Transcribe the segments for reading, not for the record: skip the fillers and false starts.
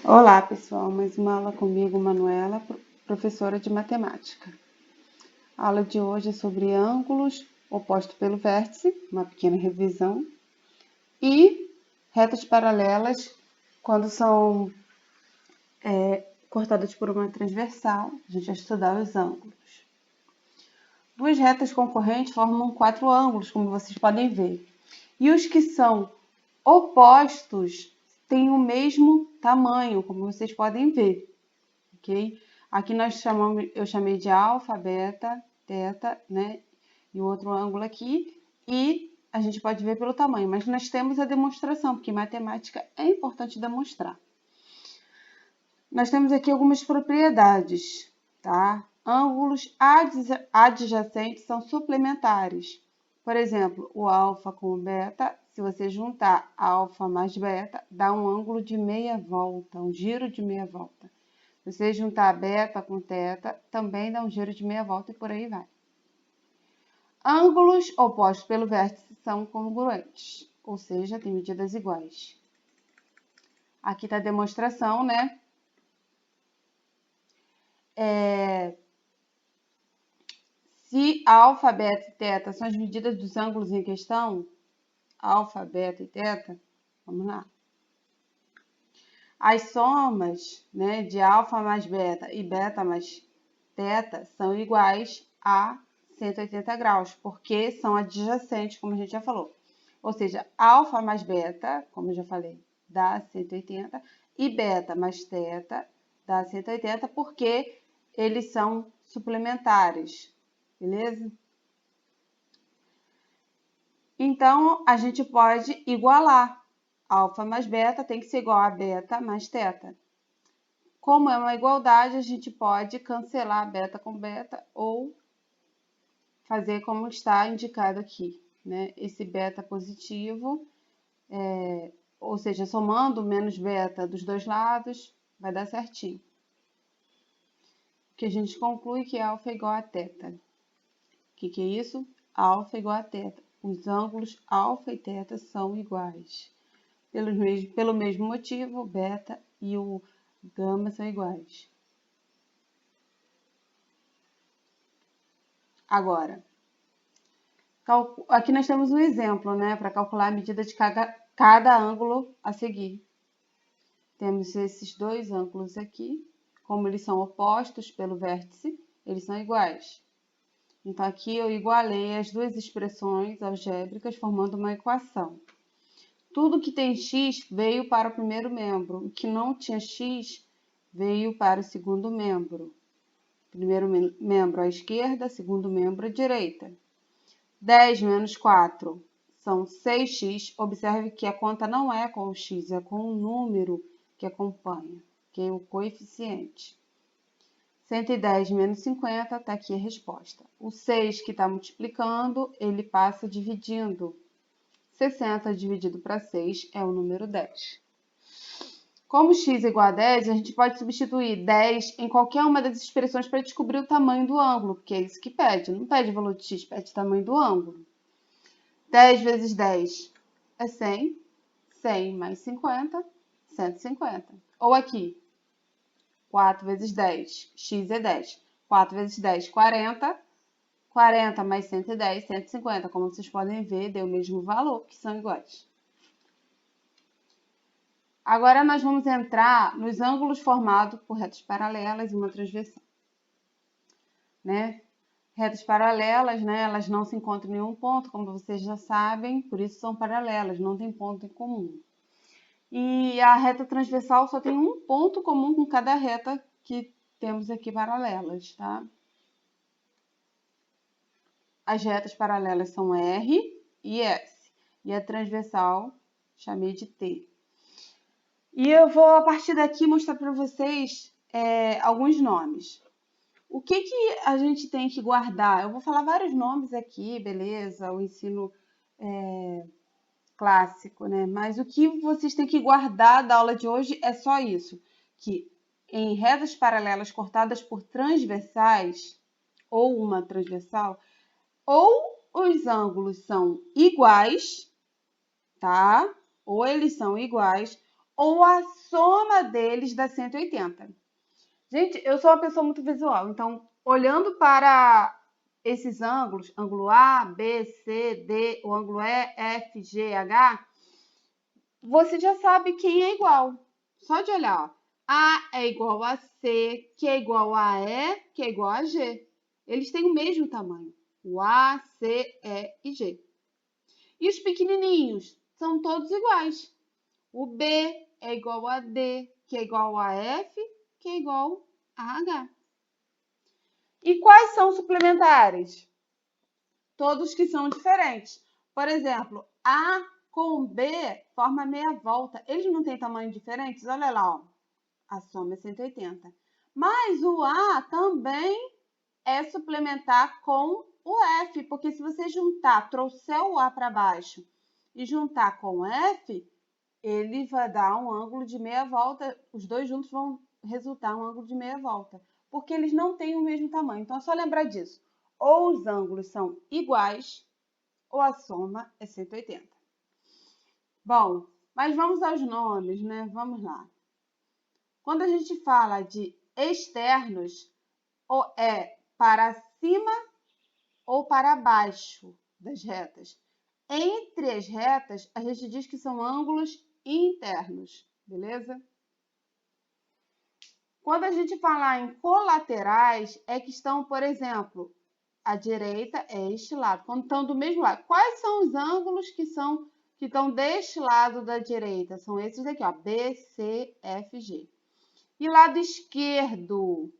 Olá, pessoal. Mais uma aula comigo, Manuela, professora de matemática. A aula de hoje é sobre ângulos opostos pelo vértice, uma pequena revisão, e retas paralelas quando são cortadas por uma transversal. A gente vai estudar os ângulos. Duas retas concorrentes formam 4 ângulos, como vocês podem ver. E os que são opostos têm o mesmo tamanho, como vocês podem ver, ok? Aqui eu chamei de alfa, beta, teta, né? E o outro ângulo aqui, e a gente pode ver pelo tamanho, mas nós temos a demonstração, porque em matemática é importante demonstrar. Nós temos aqui algumas propriedades, tá? Ângulos adjacentes são suplementares. Por exemplo, o alfa com o beta, se você juntar alfa mais beta, dá um ângulo de meia volta, um giro de meia volta. Se você juntar beta com teta, também dá um giro de meia volta e por aí vai. Ângulos opostos pelo vértice são congruentes, ou seja, têm medidas iguais. Aqui está a demonstração, né? Se alfa, beta e teta são as medidas dos ângulos em questão, alfa, beta e teta, vamos lá. As somas, né, de alfa mais beta e beta mais teta são iguais a 180 graus, porque são adjacentes, como a gente já falou. Ou seja, alfa mais beta, como eu já falei, dá 180, e beta mais teta dá 180, porque eles são suplementares, beleza? Então, a gente pode igualar. Alfa mais beta tem que ser igual a beta mais teta. Como é uma igualdade, a gente pode cancelar beta com beta ou fazer como está indicado aqui, né? Esse beta positivo, ou seja, somando menos beta dos dois lados, vai dar certinho. Que a gente conclui que alfa é igual a teta. O que é isso? Alfa é igual a teta. Os ângulos alfa e teta são iguais. Pelo mesmo motivo, o beta e o gama são iguais. Agora, aqui nós temos um exemplo, né, para calcular a medida de cada ângulo a seguir. Temos esses dois ângulos aqui, como eles são opostos pelo vértice, eles são iguais. Então, aqui eu igualei as duas expressões algébricas formando uma equação. Tudo que tem x veio para o primeiro membro, o que não tinha x veio para o segundo membro. Primeiro membro à esquerda, segundo membro à direita. 10 menos 4 são 6x. Observe que a conta não é com o x, é com o número que acompanha, que é o coeficiente. 110 menos 50, está aqui a resposta. O 6 que está multiplicando, ele passa dividindo. 60 dividido para 6 é o número 10. Como x é igual a 10, a gente pode substituir 10 em qualquer uma das expressões para descobrir o tamanho do ângulo, porque é isso que pede. Não pede o valor de x, pede o tamanho do ângulo. 10 vezes 10 é 100. 100 mais 50, 150. Ou aqui, 4 vezes 10, x é 10. 4 vezes 10, 40. 40 mais 110, 150. Como vocês podem ver, deu o mesmo valor, que são iguais. Agora, nós vamos entrar nos ângulos formados por retas paralelas e uma transversal. Né? Retas paralelas, né, elas não se encontram em nenhum ponto, como vocês já sabem, por isso são paralelas, não tem ponto em comum. E a reta transversal só tem um ponto comum com cada reta que temos aqui paralelas, tá? As retas paralelas são R e S, e a transversal chamei de T. E eu vou, a partir daqui, mostrar para vocês alguns nomes. O que a gente tem que guardar? Eu vou falar vários nomes aqui, beleza? O ensino clássico, né? Mas o que vocês têm que guardar da aula de hoje é só isso, que em retas paralelas cortadas por transversais, ou uma transversal, ou os ângulos são iguais, tá? Ou eles são iguais, ou a soma deles dá 180. Gente, eu sou uma pessoa muito visual, então, olhando para esses ângulos, ângulo A, B, C, D, o ângulo E, F, G, H, você já sabe quem é igual. Só de olhar, ó. A é igual a C, que é igual a E, que é igual a G. Eles têm o mesmo tamanho. O A, C, E e G. E os pequenininhos são todos iguais. O B é igual a D, que é igual a F, que é igual a H. E quais são os suplementares? Todos que são diferentes. Por exemplo, A com B forma meia volta. Eles não têm tamanho diferentes? Olha lá, ó. A soma é 180. Mas o A também é suplementar com o F, porque se você juntar, trouxer o A para baixo e juntar com o F, ele vai dar um ângulo de meia volta. Os dois juntos vão resultar um ângulo de meia volta, porque eles não têm o mesmo tamanho. Então, é só lembrar disso. Ou os ângulos são iguais, ou a soma é 180. Bom, mas vamos aos nomes, né? Vamos lá. Quando a gente fala de externos, ou é para cima ou para baixo das retas. Entre as retas, a gente diz que são ângulos internos, beleza? Quando a gente falar em colaterais, é que estão, por exemplo, a direita é este lado. Quando estão do mesmo lado, quais são os ângulos que estão deste lado da direita? São esses daqui, ó, B, C, F, G. E lado esquerdo,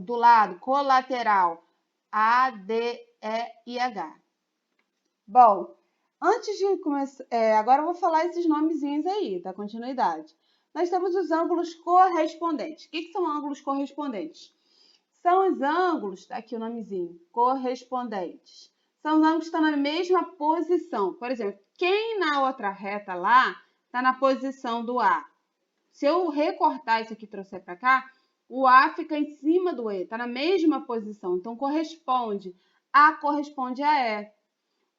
do lado colateral, A, D, E e H. Bom, antes de começar, agora eu vou falar esses nomezinhos aí, da continuidade. Nós temos os ângulos correspondentes. O que são ângulos correspondentes? São os ângulos, tá aqui o nomezinho, correspondentes. São os ângulos que estão na mesma posição. Por exemplo, quem na outra reta lá está na posição do A. Se eu recortar isso aqui e trouxer para cá, o A fica em cima do E, está na mesma posição. Então, corresponde. A corresponde a E.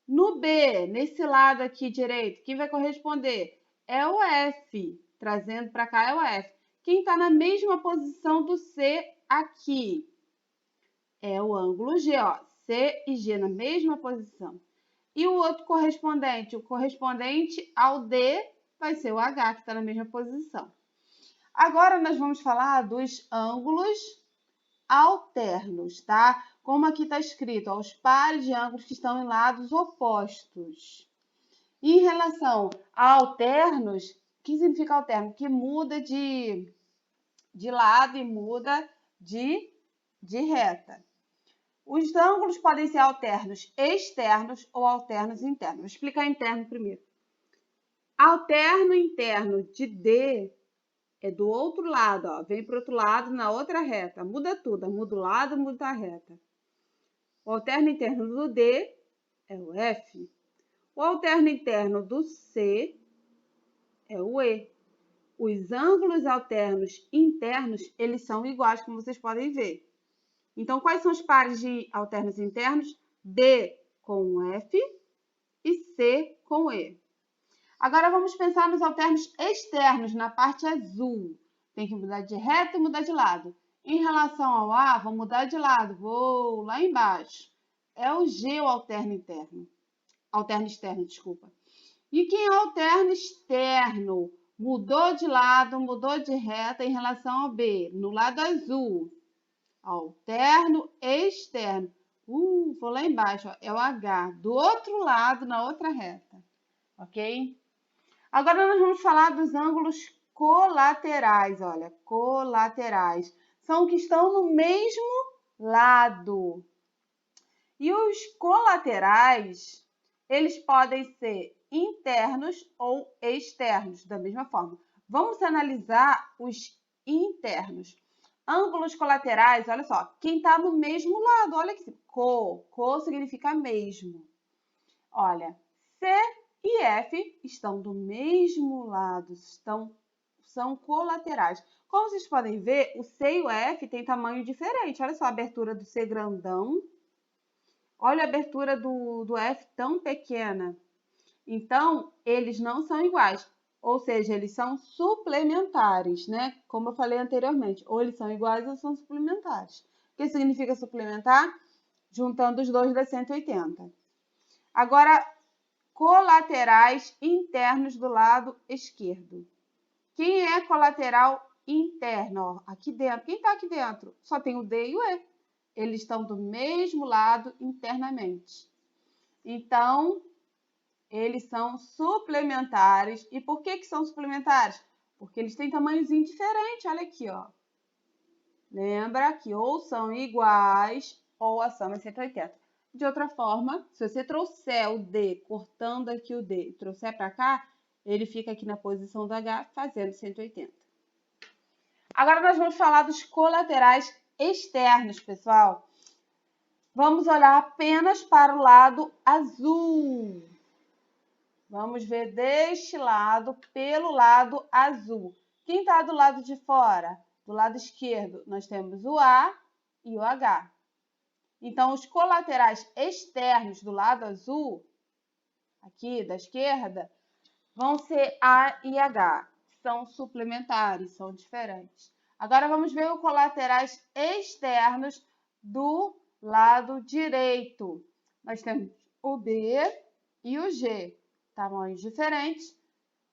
No B, nesse lado aqui direito, quem vai corresponder? É o F. Trazendo para cá é o F. Quem está na mesma posição do C aqui é o ângulo G, ó. C e G na mesma posição. E o outro correspondente? O correspondente ao D vai ser o H, que está na mesma posição. Agora, nós vamos falar dos ângulos alternos, tá? Como aqui está escrito, ó, os pares de ângulos que estão em lados opostos. Em relação a alternos, o que significa alterno? Que muda de lado e muda de reta. Os ângulos podem ser alternos externos ou alternos internos. Vou explicar interno primeiro. Alterno interno de D é do outro lado, ó. Vem para o outro lado na outra reta. Muda tudo, muda o lado, muda a reta. O alterno interno do D é o F. O alterno interno do C é o E. Os ângulos alternos internos, eles são iguais, como vocês podem ver. Então, quais são os pares de alternos internos? D com F e C com E. Agora, vamos pensar nos alternos externos, na parte azul. Tem que mudar de reta e mudar de lado. Em relação ao A, vou mudar de lado, vou lá embaixo. É o G o alterno interno. Alterno externo, desculpa. E quem é o alterno externo? Mudou de lado, mudou de reta em relação ao B, no lado azul. Alterno externo. Vou lá embaixo, ó, é o H, do outro lado, na outra reta. Ok? Agora nós vamos falar dos ângulos colaterais, olha, colaterais. São que estão no mesmo lado. E os colaterais, eles podem ser internos ou externos, da mesma forma. Vamos analisar os internos. Ângulos colaterais, olha só, quem está no mesmo lado, olha aqui, co significa mesmo. Olha, C e F estão do mesmo lado, são colaterais. Como vocês podem ver, o C e o F têm tamanho diferente. Olha só a abertura do C grandão. Olha a abertura do F tão pequena. Então, eles não são iguais. Ou seja, eles são suplementares, né? Como eu falei anteriormente, ou eles são iguais ou são suplementares. O que significa suplementar? Juntando os dois dá 180. Agora, colaterais internos do lado esquerdo. Quem é colateral interno? Ó, aqui dentro. Quem está aqui dentro? Só tem o D e o E. Eles estão do mesmo lado internamente. Então, eles são suplementares. E por que são suplementares? Porque eles têm tamanhozinho diferente. Olha aqui, ó. Lembra que ou são iguais ou a soma é 180. De outra forma, se você trouxer o D, cortando aqui o D, e trouxer para cá, ele fica aqui na posição do H, fazendo 180. Agora nós vamos falar dos colaterais externos, pessoal. Vamos olhar apenas para o lado azul. Vamos ver deste lado, pelo lado azul. Quem está do lado de fora? Do lado esquerdo, nós temos o A e o H. Então, os colaterais externos do lado azul, aqui da esquerda, vão ser A e H. São suplementares, são diferentes. Agora, vamos ver os colaterais externos do lado direito. Nós temos o B e o G. Tamanhos diferentes,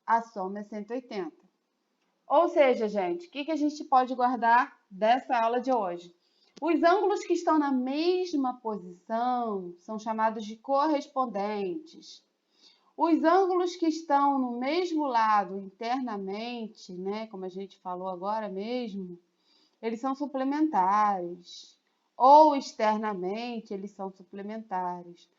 a soma é 180. Ou seja, gente, o que a gente pode guardar dessa aula de hoje? Os ângulos que estão na mesma posição são chamados de correspondentes. Os ângulos que estão no mesmo lado internamente, né, como a gente falou agora mesmo, eles são suplementares. Ou externamente, eles são suplementares.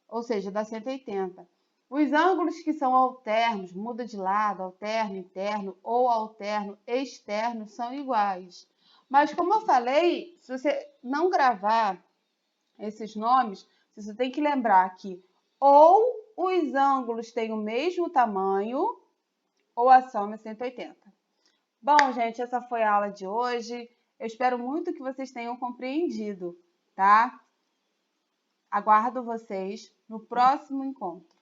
Ou seja, dá 180. Os ângulos que são alternos, muda de lado, alterno interno ou alterno externo, são iguais. Mas como eu falei, se você não gravar esses nomes, você tem que lembrar que ou os ângulos têm o mesmo tamanho ou a soma é 180. Bom, gente, essa foi a aula de hoje. Eu espero muito que vocês tenham compreendido, tá? Aguardo vocês no próximo encontro.